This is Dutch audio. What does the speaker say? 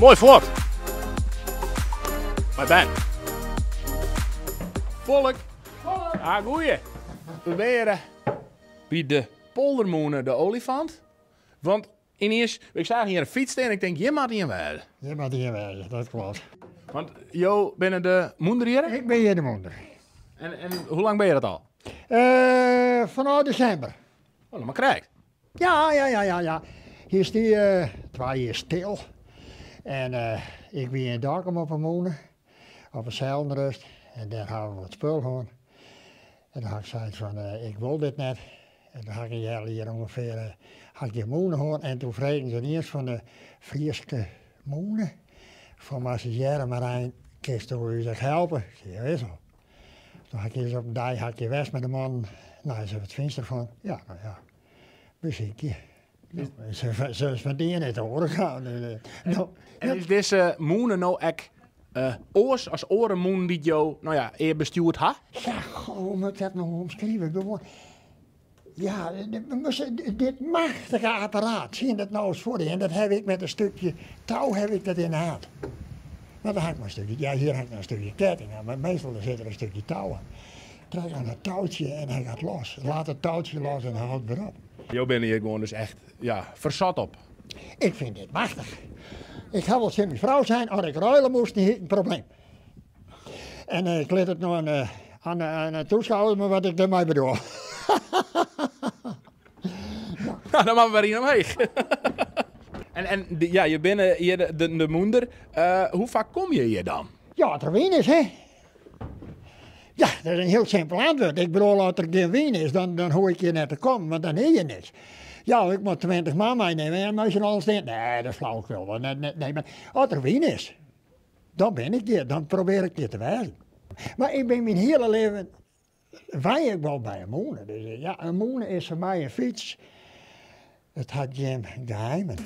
Mooi voort. Maar Ben. Volk. Ah, goeie. We waren bij de poldermoenen, de olifant. Want ineens, ik zag hier een fiets en ik denk, je mag hier wel. Je mag hier wel, dat klopt. Want Jo, binnen de moeder hier? Ik ben hier de moeder. En hoe lang ben je dat al? Vanaf december. Oh, nog maar krijgt. Ja. Hier is die 2 jaar stil. En ik ben in Dokkum op een moeder. Op een zeilenrust. En daar hebben we wat spul gewoon. En dan had ik gezegd van, ik wil dit net. En dan had ik hier ongeveer, had ik die moeder gewoon. En toen vregen ze eerst van de Friese moeder. Van maar ze jaren maar een kist hoe u zich helpen. Ik zei, ja, is wel. Toen had ik eens op een dag had ik west met de man. Nou, ze wat vindt ervan? Ja, nou ja, muziekje. Ze is van die net horen gaan. En is deze moeder nou echt oors als orenmoen die Jo, nou ja, eer bestuurd ha? Ja, hoe moet ik dat nou omschrijven? Gewoon, ja, dit machtige apparaat, zie je dat nou eens voor je? En dat heb ik met een stukje touw heb ik dat in de hand. Maar dan heb ik maar een stukje, ja hier heb ik een stukje ketting aan, maar meestal zit er een stukje touw aan. Trek aan het touwtje en hij gaat los. Laat het touwtje los en hij houdt weer op. Jo ben hier gewoon dus echt, ja, verzat op. Ik vind dit machtig. Ik ga wel sinds mijn vrouw zijn, als ik ruilen moest, niet een probleem. En ik liet het nog aan de toeschouwers, maar wat ik ermee bedoel. Nou, dan gaan we weer hier omheen. Ja, je bent hier de moeder. Hoe vaak kom je hier dan? Ja, er wien is, hè? Ja, dat is een heel simpel antwoord. Ik bedoel, als er geen wien is, dan hoor ik je net te komen, want dan heb je niks. Ja, ik moet 20 man meenemen en als je alles denkt, nee, dat is flauwekul. Nee, maar als er wien is, dan ben ik hier, dan probeer ik dit te wijzen. Maar ik ben mijn hele leven, wij ik wel bij een moeder. Dus ja, een moeder is voor mij een fiets. Het had geen geheimen.